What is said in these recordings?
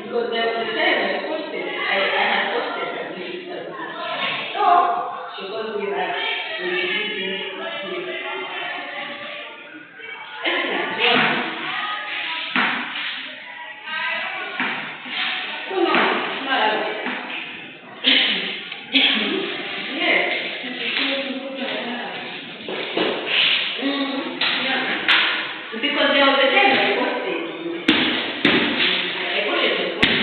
Because there was a time I had posted that she told me that we no, no, not at all. Yes. Yeah. Because there was a time I posted. I posted the post.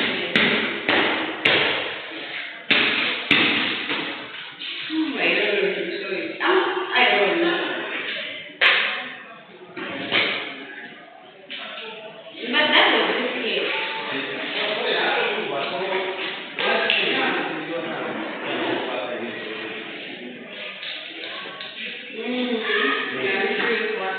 I don't know if it's showing. I don't know. But that was this year. Yeah, I'm sure it was.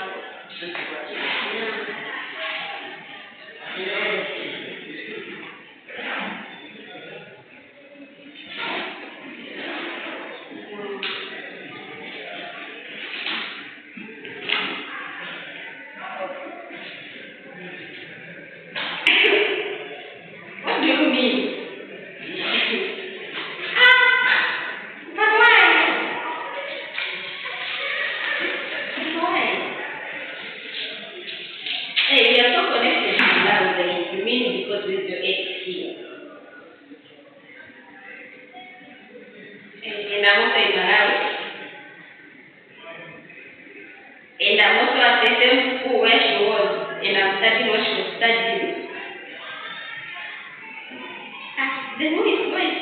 What do you mean? But why? Why? Hey, we are so connected to love, then you mean because with your ex here. And I'm also in Malawi. And I'm also at the same school where she was. And I'm studying what she was studying. Then who is going?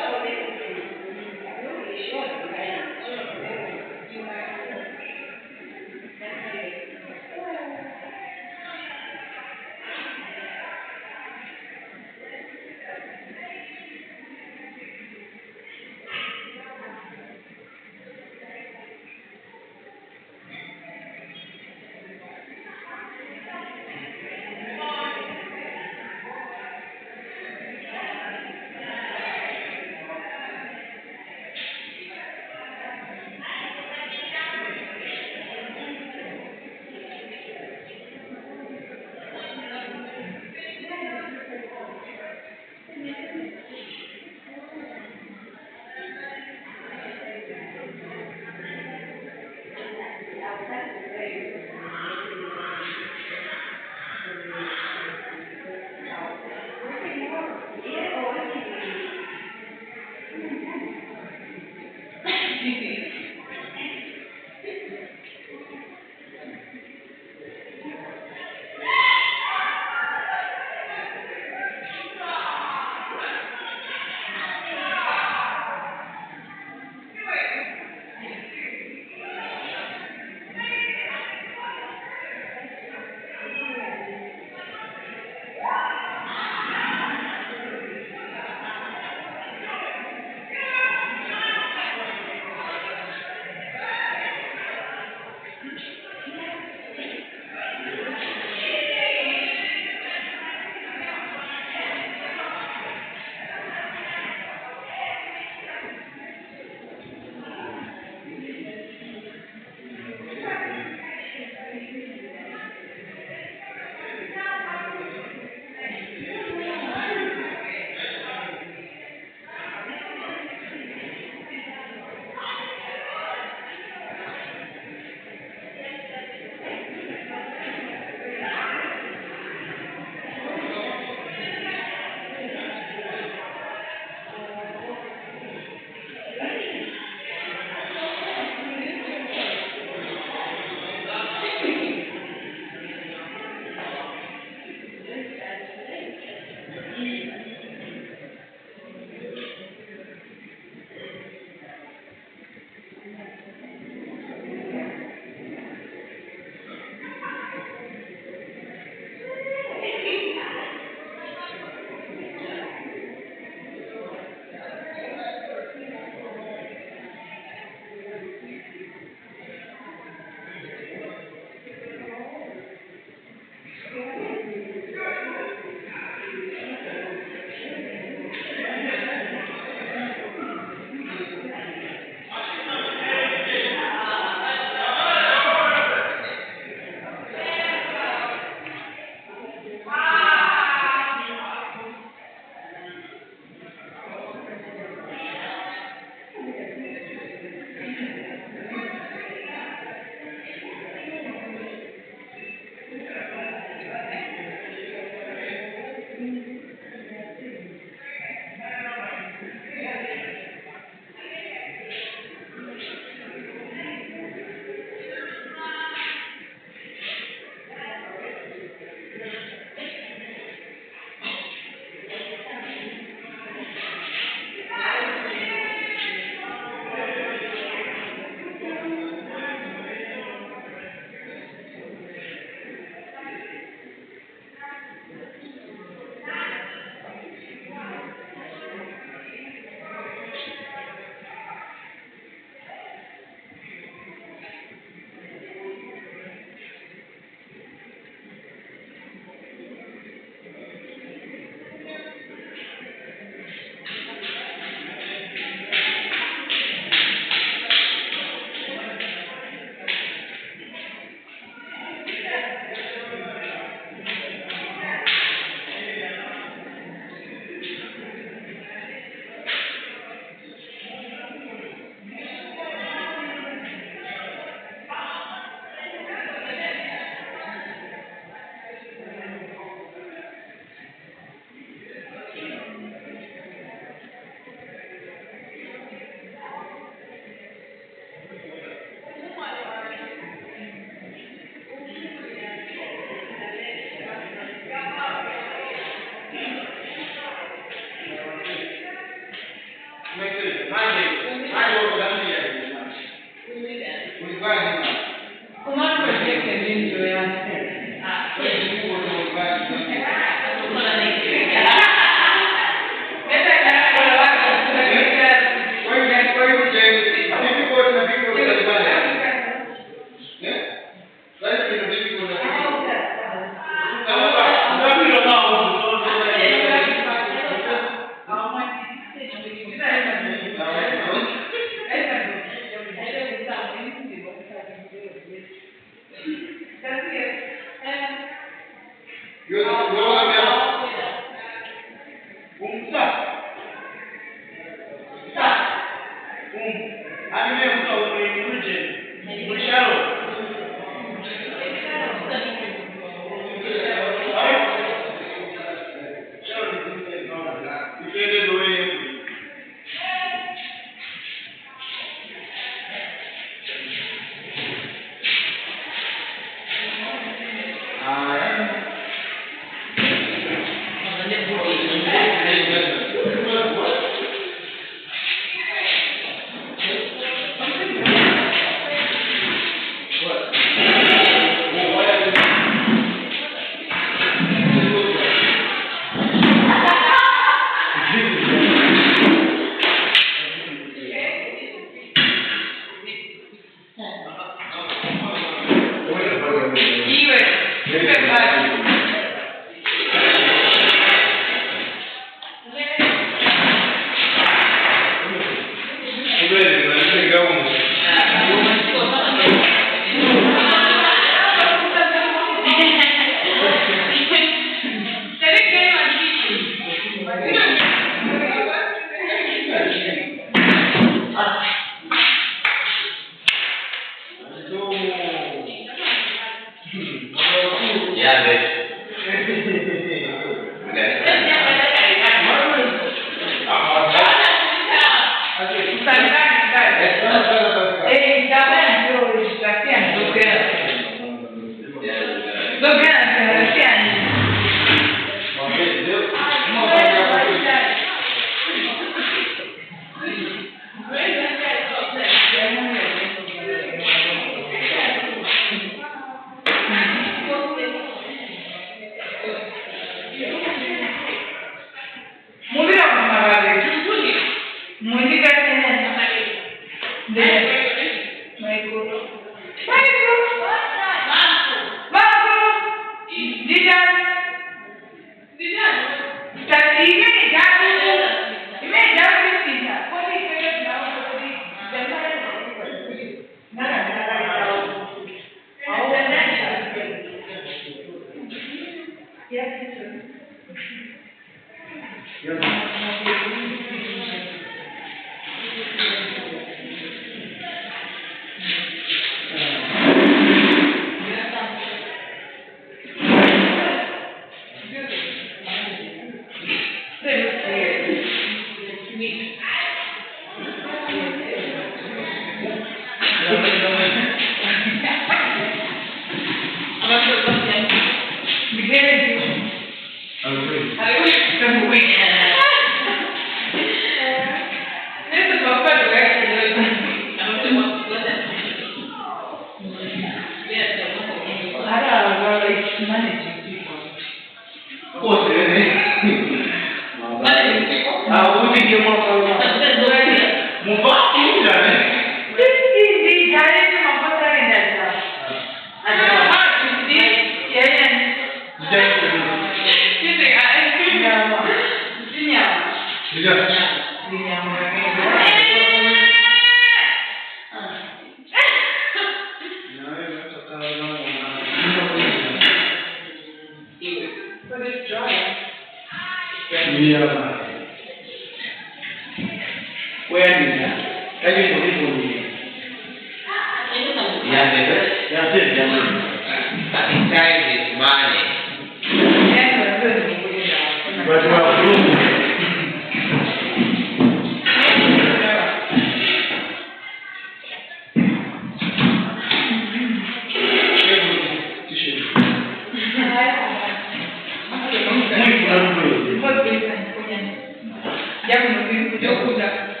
Дякую,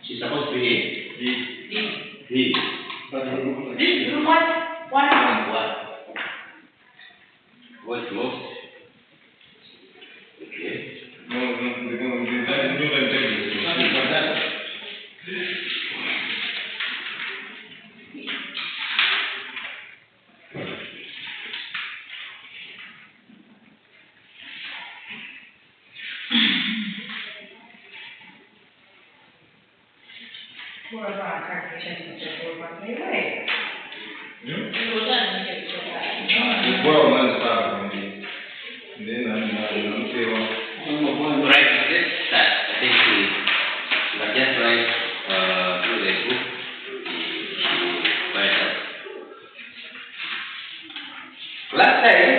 She's supposed to be here. This is one. What's lost? Okay. Well, let's start. Then I'm Right, let's start. I think we can just write through the book. Last time,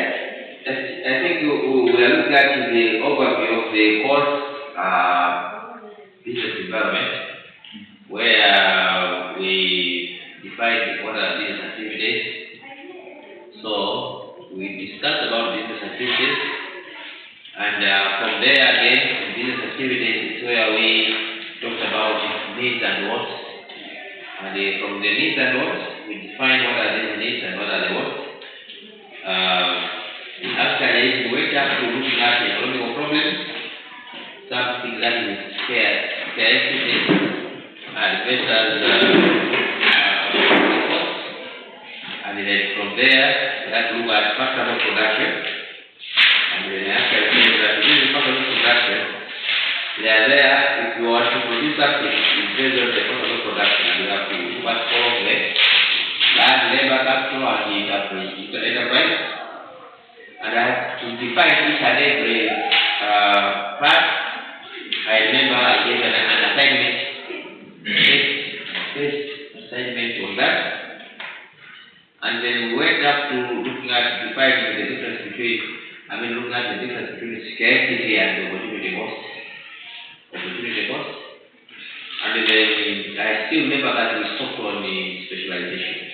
I think we are looking at the overview of the course business development, where we define what are business activities. So we discussed about business activities, and from there again, in business activities is where we talked about needs and wants. And from the needs and wants, we define what are these needs and what are the wants. Actually, we went up to looking at the economic problems, something that is scarcity versus resource. And then from there, let's look at factors of production. And then actually say that using factors of production, they are there if you want to produce something, it's based on the factors of production. And you have to look at all of them. Land, labor, capital, and the enterprise. And I have to define each and every part. I remember I gave an assignment, first assignment on that. And then we went up to looking at defining the difference between, looking at the difference between scarcity and opportunity cost. And then I still remember that we stopped on the specialization.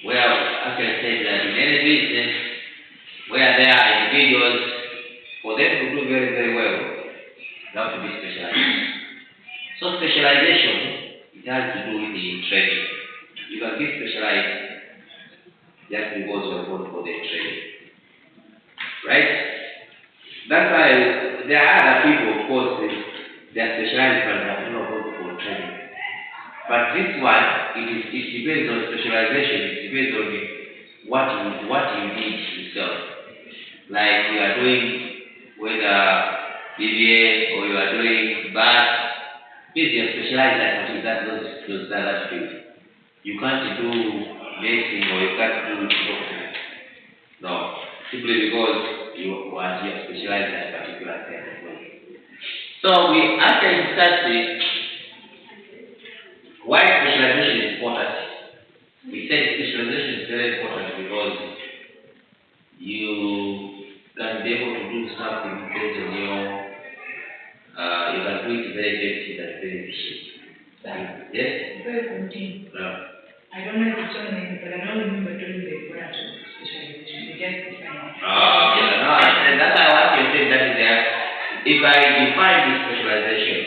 Where I can say that in any business, where there are individuals, for them to do very, very well, they have to be specialized. So specialization, it has to do with the training. You can be specialized just because you are going for the training. Right? That's why there are other people, of course, they are specialized but they are not going for training. But this one, it depends on specialization, it depends on what you need yourself. Like you are doing whether BBA or you are doing BAT, if you are specialized at that field. You can't do medicine or you can't do doctor. No, simply because you are specialized at a particular thing. So we actually discussed why specialization is important. We said specialization is very important because you can be able to do something based on you can do it very effective and very efficient. Yes? Very continue. I don't know if it's on name, but I don't remember doing the branch of specialization. You just define it. Yeah, no, and that's why what you're saying, that is there. If I define this specialization,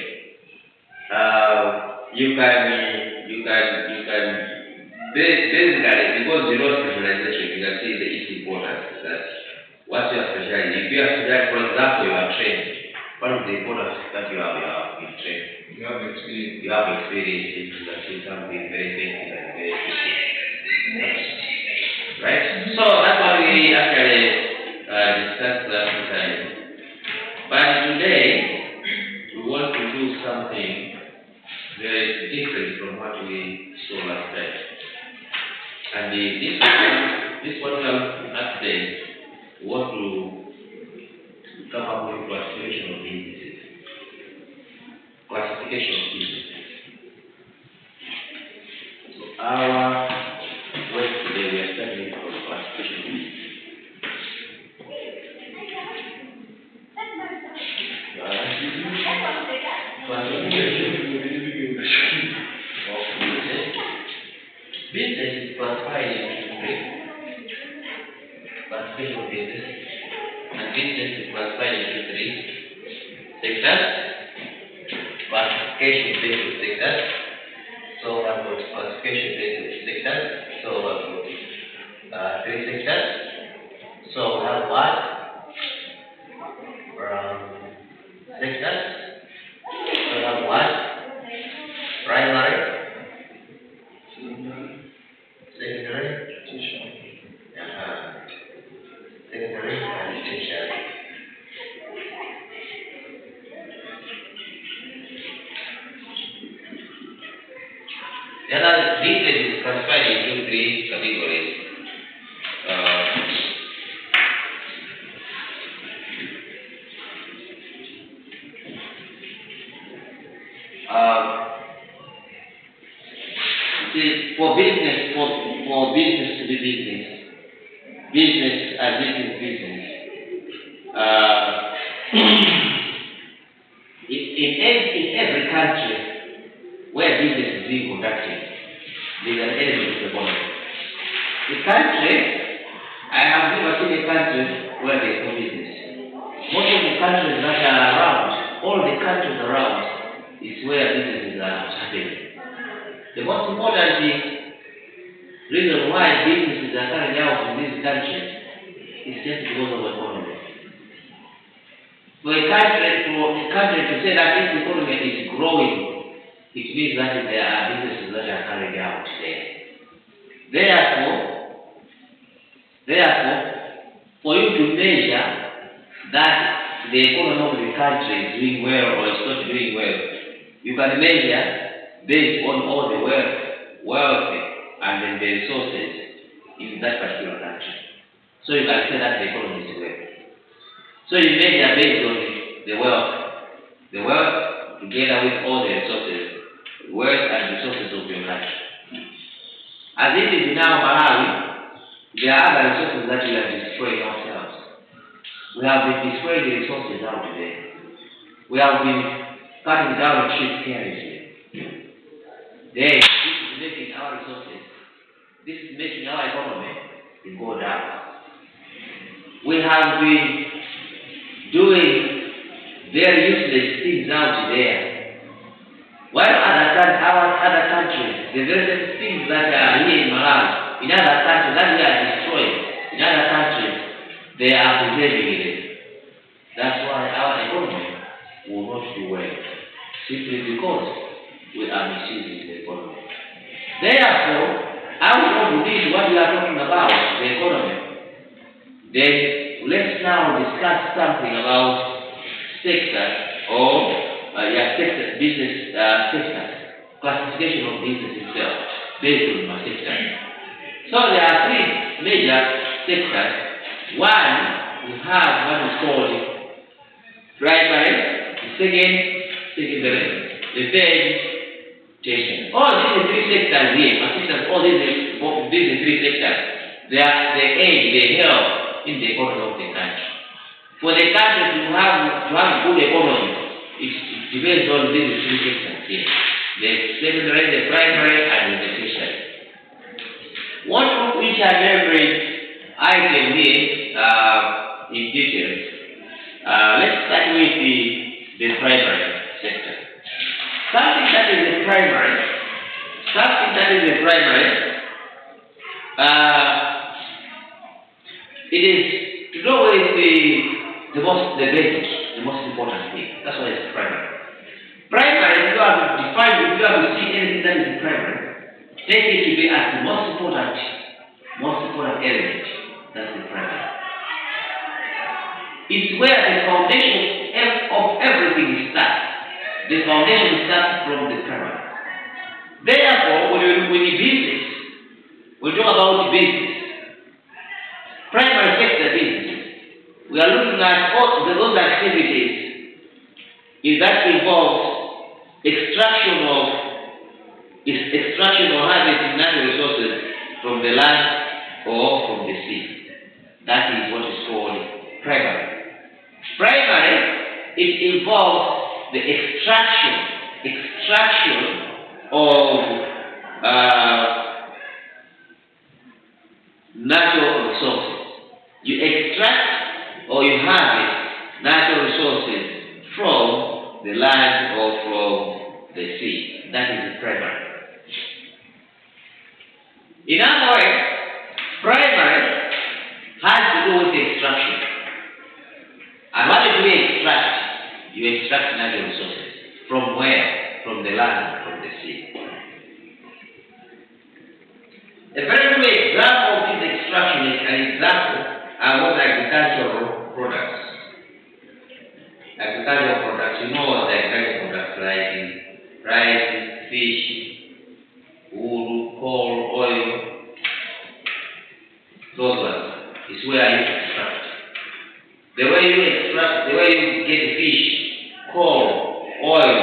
you can, basically, because you know specialization, you can see the it's important that what you are specializing. If you are specialized, for example, you are trained. What is the importance that you have been trained? You have experience. You have experience in something very basic and very efficient. Right? So that's what we actually discussed last time. But today, we want to do something very different from what we saw last time. And this particular update, we want to come up with classification of businesses. Classification of businesses. So our work today, we are studying for classification of businesses. Business is classified into three. Classification of business. And business is classified into three sectors. Classification based on sectors. So I've got classification based on sectors. So I've got three sectors. So we have what? Sectors. So we have what? Primary. Secondary. Secondary and tertiary. There are business is classified into three categories. For business to be business as business. In every country where business is being conducted, there is an element of economy. The country, I have never seen a country where there is no business. Most of the countries that are around, all the countries around, is where businesses are happening. The most important reason why businesses are carried out in these countries is just because of economy. For a country to say that its economy is growing, it means that there are businesses that are carried out there. Therefore, for you to measure that the economy of the country is doing well or is not doing well, you can measure based on all the wealth and then the resources in that particular country. So you can say that the economy is well. So you measure based on the wealth together with all the resources, wealth and resources of your country. As it is now Malawi, there are other resources that we are destroying ourselves. We have been destroying the resources out there. We have been cutting down trees carelessly. Then, this is making our resources, this is making our economy go down. We have been doing very useless things out there. While other countries, the very things that are here in Malawi, in other countries that we are destroying, in other countries, they are preserving it. That's why our economy will not do well, simply because we are misusing the economy. Therefore, I will not believe what we are talking about, the economy. Then let's now discuss something about sectors or business sectors, classification of business itself based on my sector. So there are three major sectors. One, we have what is called primary, the second, secondary, the third, tertiary. All these three sectors here, all these three sectors, they aid, they help in the economy of the country. For the country to have good economy, it depends on these three sectors here. the secondary, the primary, and the tertiary. What of each and every item here in detail? Let's start with the primary sector. Something that is the primary, it is to know what is the basic, the most important thing. That's why it's primary. Primary, if you have to define, if you have to see anything that is primary, take it to be as the most important element. That's the primary. It's where the foundation of everything starts. The foundation starts from the primary. Therefore, when you business, we talk about business, primary sector business, we are looking at all those activities that involves extraction or harvesting natural resources from the land or from the sea. That is what is called primary. Primary, it involves the extraction of natural resources. You extract or you harvest natural resources from the land or from the sea. That is the primary. In other words, primary has to do with the extraction. And what do we extract? You extract natural resources. From where? From the land, from the sea. A very good example of this extraction is an example of agricultural products. Agricultural products, you know the agricultural products like rice, fish, wool, coal, oil. Those ones is where you extract. The way you get fish, coal, oil,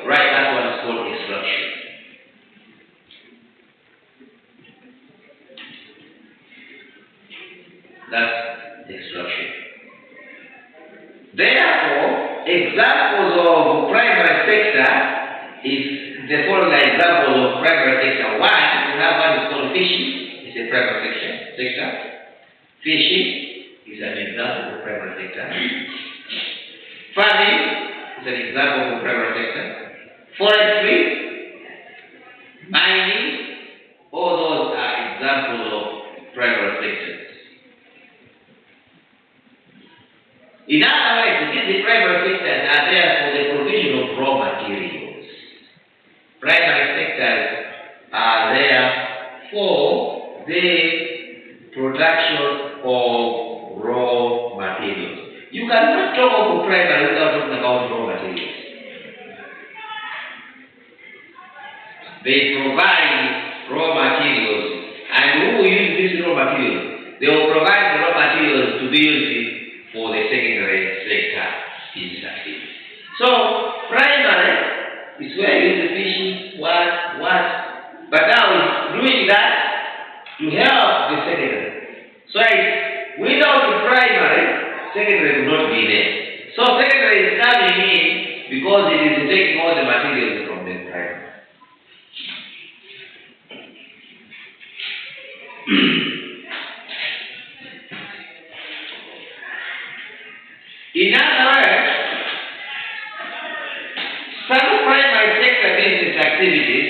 right, that one is called extraction. That's extraction. Therefore, examples of primary sector is the following examples of primary sector. One, we have one is called fishing, it's a primary sector. Fishing is an example of primary sector. Farming is an example of primary sector. Forestry, mining, all those are examples of primary sectors. In other words, these primary sectors are there for the provision of raw materials. Primary sectors are there for the production of raw materials. You cannot talk about primary without talking about raw materials. They provide raw materials, and who will use these raw materials? They will provide the raw materials to be used for the secondary sector business activity. So primary is where you use the fishing, what, but now it's doing that to help the secondary. So without the primary, secondary will not be there. So secondary is coming in because it is taking all the materials from the primary. In other words, some primary sector business activities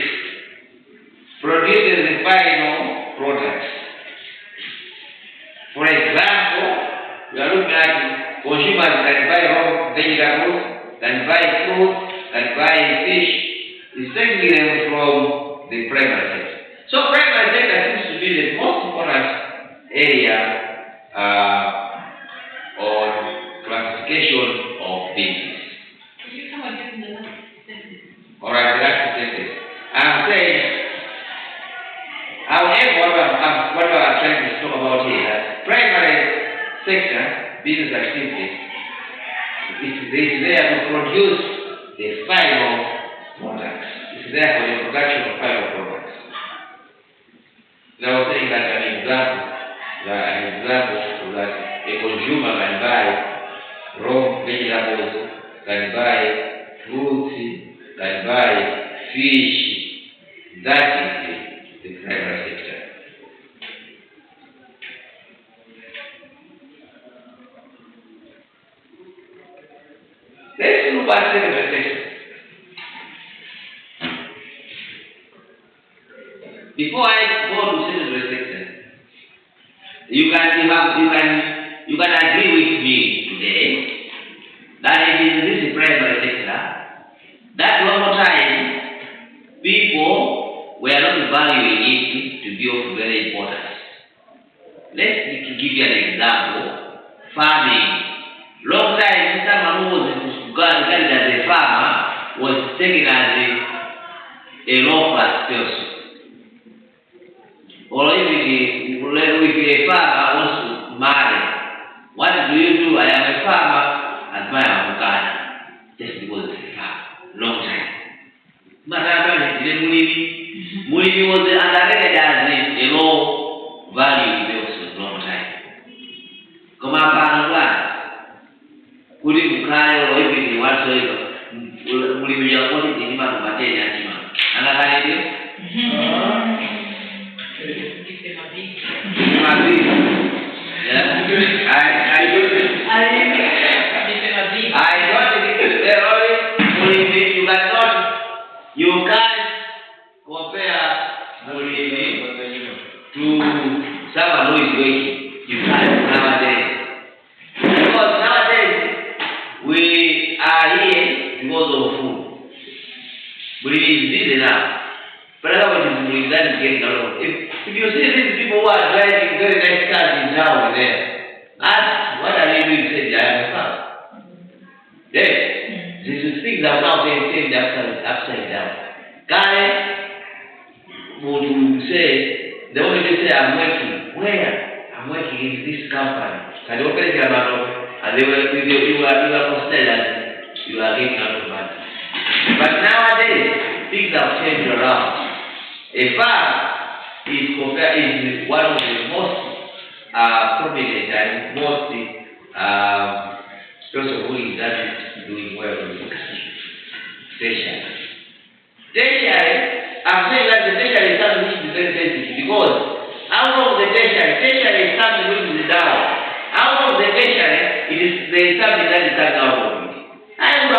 produces the final products. For example, we are looking at consumers that buy raw vegetables, that buy fruit, that buy fish, is taking them from the primary sector. So primary sector seems to be the most important area on classification of business. Alright, that's the I'm saying, however, what I'm trying to talk about here, that primary sector business activities is there to produce the final products. It's there for the production of final products. I was saying that an example that a consumer can buy raw vegetables, can buy fruits, can buy fish. That is the private sector. Let's look at secondary sector. Before I go to secondary sector, you can agree with me today that it is this primary sector that long time people were not valuing it to be of very importance. Let's give you an example. Farming. Long time someone who was regarded as a farmer was taken as a low-class person. Or if a farmer wants to marry, what do? I am a farmer, admire Uganda, just because it's a farmer. Long time. But Mulimi was underrated as a low value person, long time. Come up, kuli mkayo or everything whatsoever, Mulimi ya kote tinima tumateni achima. Anakani ndio? You can't compare Mulimi to someone who is working. You can't nowadays. Because nowadays we are here because of food. Mulimi is busy now. But otherwise, that is getting along. If you see these people who are driving very nice cars in town there, ask what are they doing? Say, I am a farmer. Yes. These things are now saying upside down. Guy would say, they only say, I'm working. Where? I'm working in this company. And they open their mouth, and you are considered as you are getting out of money. But nowadays, things have changed around. A farm is one of the most prominent and most person who is actually doing well in the country. Tertiary. I'm saying that the tertiary is something which is very basic because out of the tertiary is something which is down. Out of the tertiary, there is something that is coming out of it. And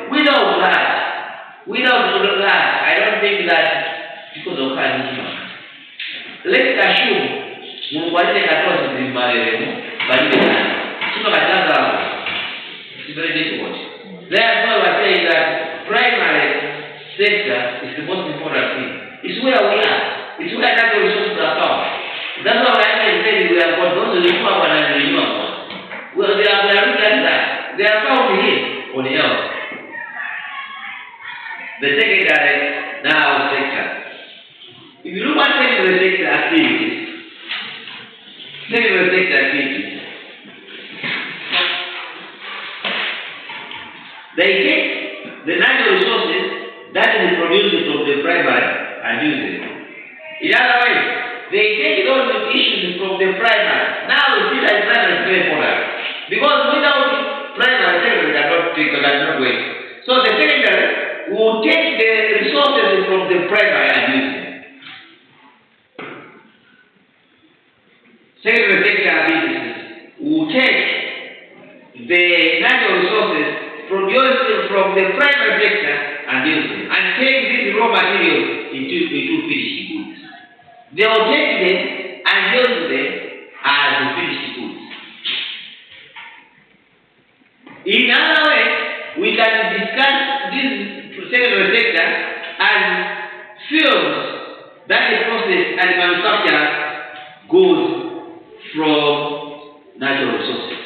without that, I don't think that because of Kanishima. Let's assume Mungualite Katoa is married, but it's very difficult. Therefore, we are saying that primary sector is the most important thing. It's where we are. It's where natural resources are found. That's why I can say we have got those renewable and renewable. Well, they are looking at that. They are found here on the earth. The secondary now sector. If you look at secondary sector activities, they take the natural resources that is produced from the primary and use it. In other words, they take all the issues from the primary. Now we see that primary is very important. Because without primary, secondary cannot work. So the secondary will take the resources from the primary and use it. Secondary sector activities will take the natural resources produced from the primary sector and use them, and take these raw materials into finished goods. They will take them and use them as the finished goods. In other words, we can discuss this secondary sector as fields that the process and manufacture goods from natural resources.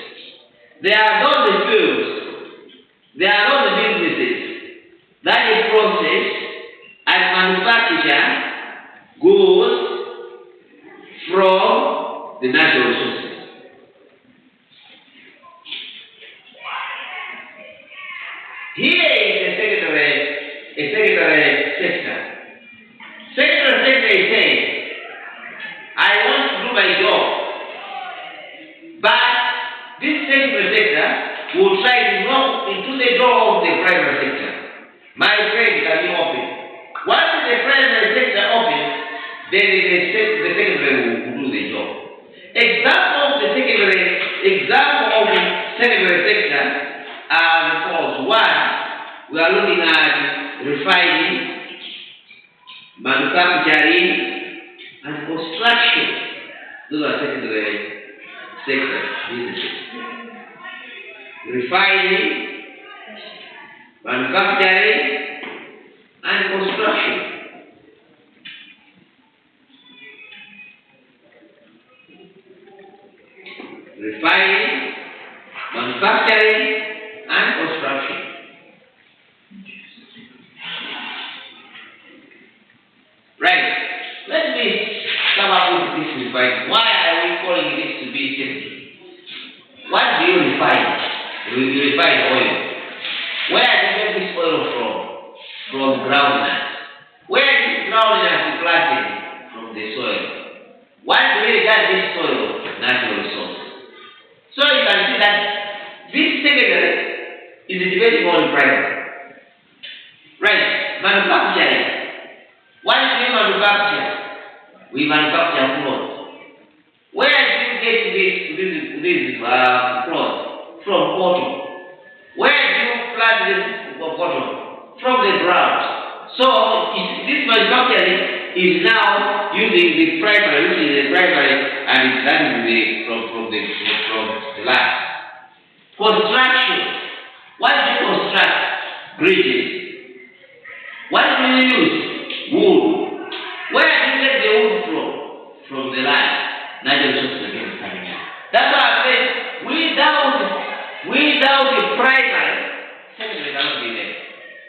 They are not the fields, they are not the businesses that is process and manufacture goods from the natural resources. Here is a secondary sector. Secondary sector is saying, I want to do my job, but this secondary sector will try to knock into the door of the primary sector. My friend, can you open? Once the primary sector opens, then the secondary will do the job. Example of the secondary sector are the following. One, we are looking at refining, manufacturing, and construction. Those are secondary sector businesses. Refining, manufacturing, and construction. Refining, manufacturing, and construction. Right. Let me come up with this refining. Why are we calling this to be simple? What do you refine? You refine oil. Where do you get this oil from? From groundnut. Where is this groundnut planted? From the soil. Why do we regard this soil natural resource? So you can see that this secondary is depending on primary. Right. Manufacturing. What do we manufacture? We manufacture cloth. Where do you get this cloth? From cotton. Where do you plant this cotton? From the ground. So this manufacturing is now using the primary, and that is from the land. Construction. What do you construct? Bridges. What do you use? Wood. Where do you get the wood from? From the land. Natural resources again coming out. That's why I said without the primary, secondary cannot be there.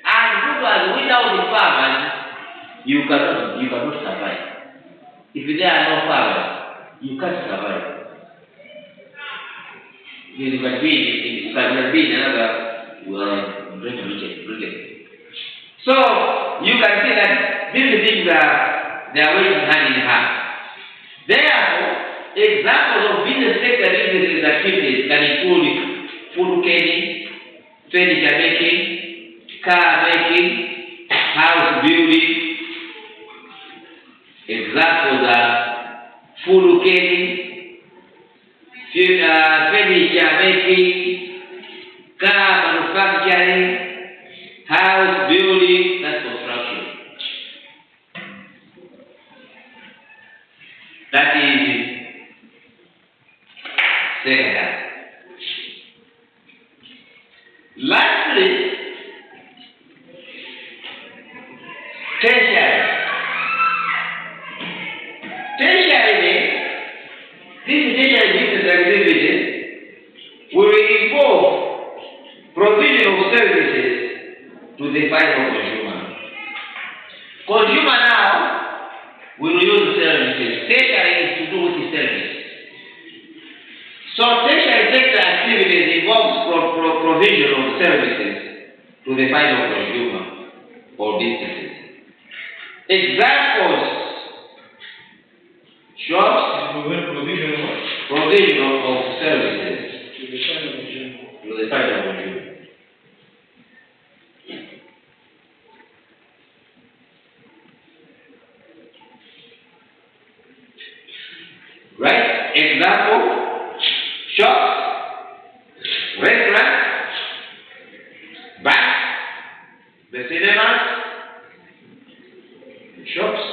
And because without the farmers, you cannot survive. If there are no farmers, you can't survive. You can be in another great region. So you can see that these things they are working hand in hand. Therefore, examples of business sector businesses activities can include food canning, furniture making, car making, house building. Examples are food canning, furniture making, car manufacturing, house building, that's construction. That is second half. Lastly, tertiary. Tertiary, this tertiary business activity will involve provision of services to the final consumer. Consumer now will use services. Tertiary is to do with the service. So tertiary sector activities involves provision of services to the final consumer or businesses. Examples: shops, provision of services to the final consumer. Right? Example: shops, restaurants, banks, the cinemas, shops,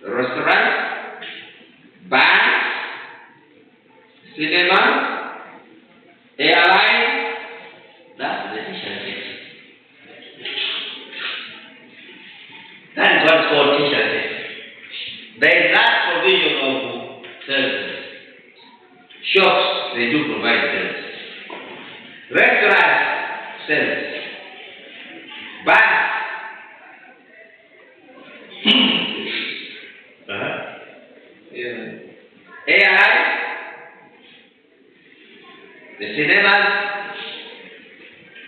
restaurants, banks, cinema, airline. That's the tertiary sector. That is what's called tertiary sector. There is that provision of services. Shops, they do provide services. Restaurants, services. Banks, airlines, the cinemas.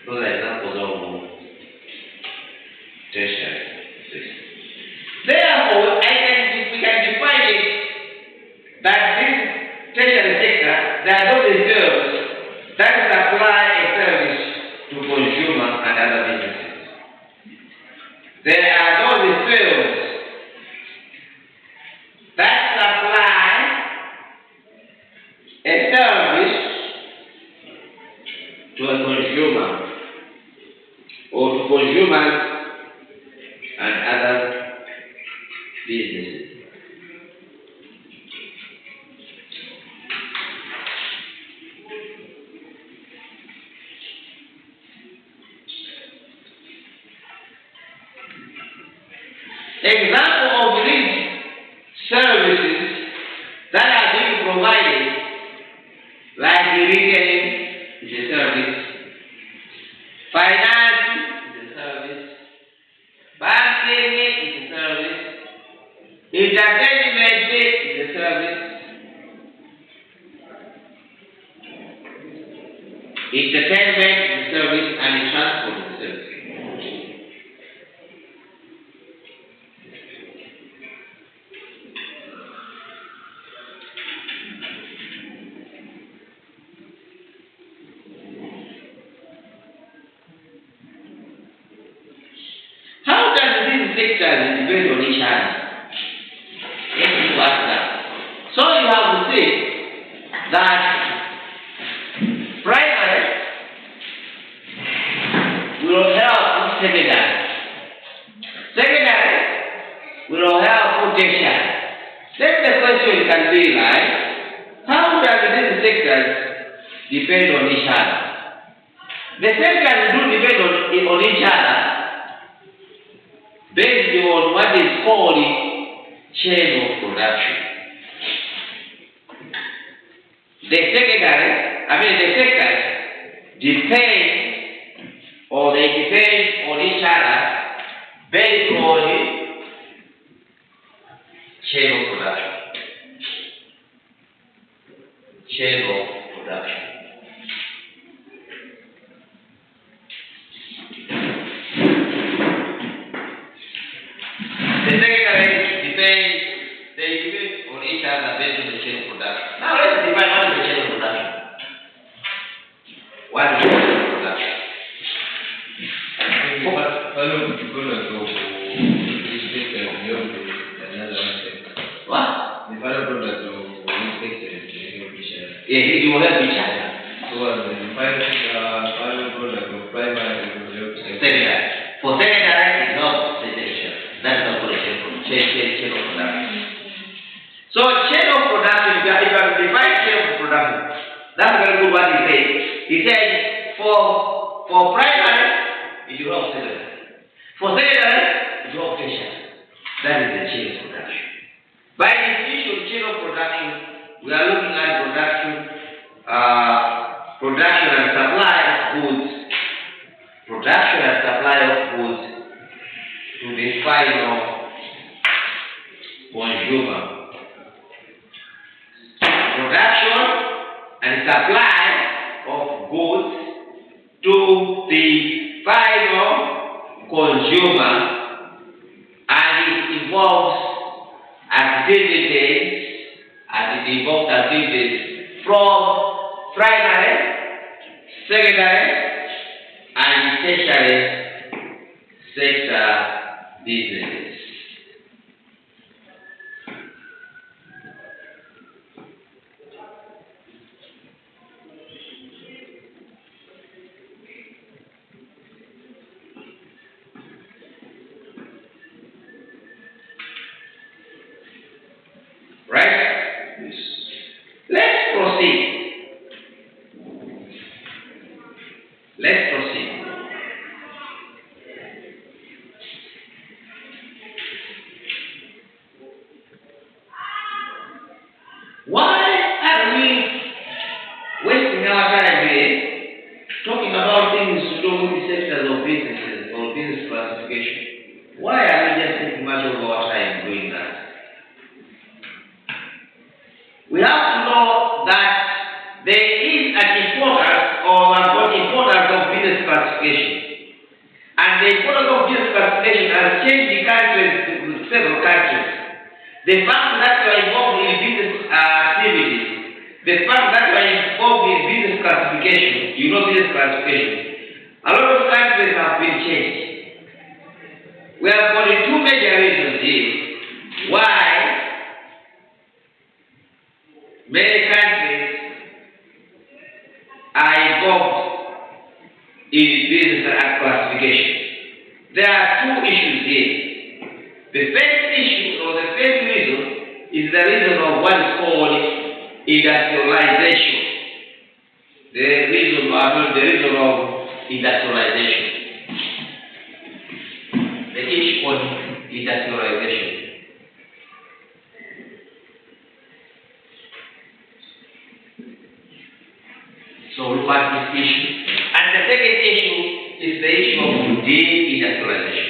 Those are examples of tertiary sector. Therefore, we can define it that this tertiary sector, there are those reserves that supply a service to consumer and other businesses. There are those businesses. Example of these services that are being provided, like retailing is a service, finance is a service, banking is a service, entertainment is a service, and transport is a service. How does these sectors depend on each other? Let's do that. So you have to say that primary will help secondary. Secondary will help tertiary. Then the question can be like, how does these sectors depend on each other? The sectors do depend on each other based on what is called chain of production. The sectors depend on each other based on chain of production. Chain of production. The secondary they depend on each other based on the chain of production. Now let's define what is the chain of production. What is the chain of production? What? Yeah, you will have each other. So the final product of primary Secondary. For secondary, it's not segregation. That's not for the chain of production. So chain of production, if you have defined chain of production, that's very good what he said. He said for primary, it will have secondary. For secondary, it will have tertiary. That is the chain of production. By definition, chain of production, we are looking at production and supply of goods. Production and supply of goods to the final consumer. Production and supply of goods to the final consumer, and it involves activities from primary, secondary, and tertiary sector businesses. Right? Yes. Let's proceed. Why are we wasting our time here talking about things to do with the sectors of businesses or business classification? Why are we just taking much of our time doing that? We have to know that there is an importance of business classification. And the importance of business classification has changed the countries to several countries. The fact that you are involved in business activities, the fact that you are involved in business classification, business classification, a lot of countries have been changed. We have got two major reasons here why many countries are involved in business classification. There are two issues here. The first issue or the first is the reason of what is called industrialization. The reason of industrialization. The issue on industrialization. So look at this issue. And the second issue is the issue of deindustrialization.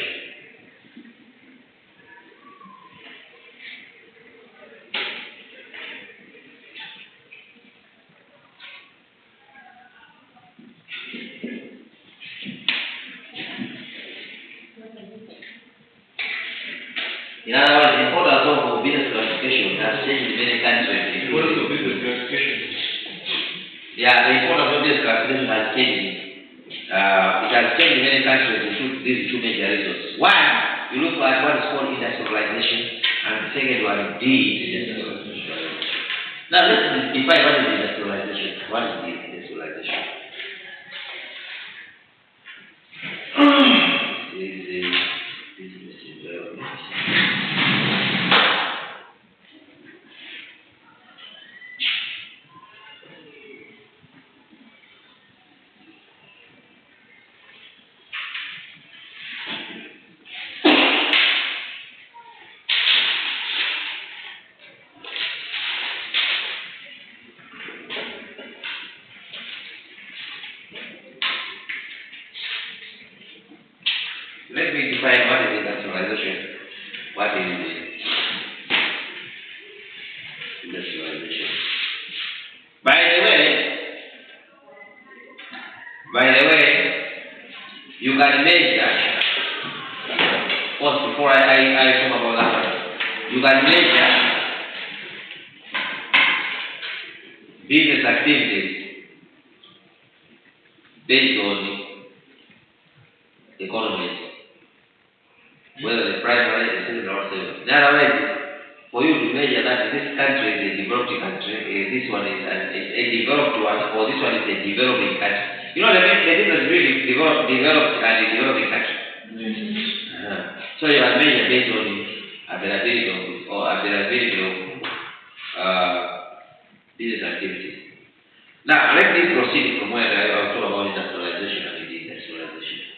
In other words, the importance of business classification has changed in many countries. What is the business classification? Yeah, the importance of business classification has changed. It has changed in many countries in these two major reasons. One, you look at what is called industrialization, and the second one, de-industrialization. Now let's define what is industrialization. What is de-industrialization? Let me define what is industrialization. What is industrialization? By the way, you can measure. First, before I talk about that, you can measure business activities based on economies. Whether the primary, the secondary, or secondary. In other words, for you to measure that this country is a developed country, this one is a developed one, or this one is a developing country. You know, the difference between developed and a developing country. So you can measure based on availability of business activities. Now, let me proceed from where I was talking about industrialization and deindustrialization.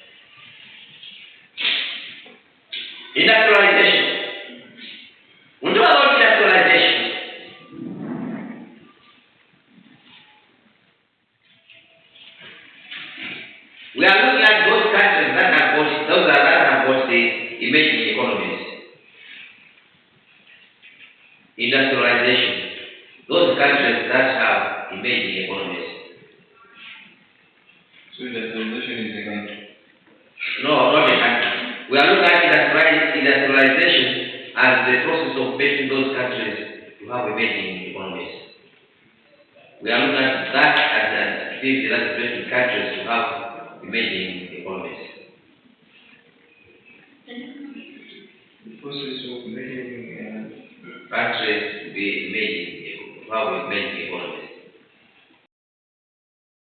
Industrialization. When we talk about industrialization, we are looking at those countries that have got the emerging economies. Industrialization. Those countries that have emerging economies. So industrialization is a country? No, not a country. We are looking at industrialization as the process of making those countries to have emerging economies. We are looking at that as an activity that is making countries to have emerging economies. The process of making Countries to be emerging, to have emerging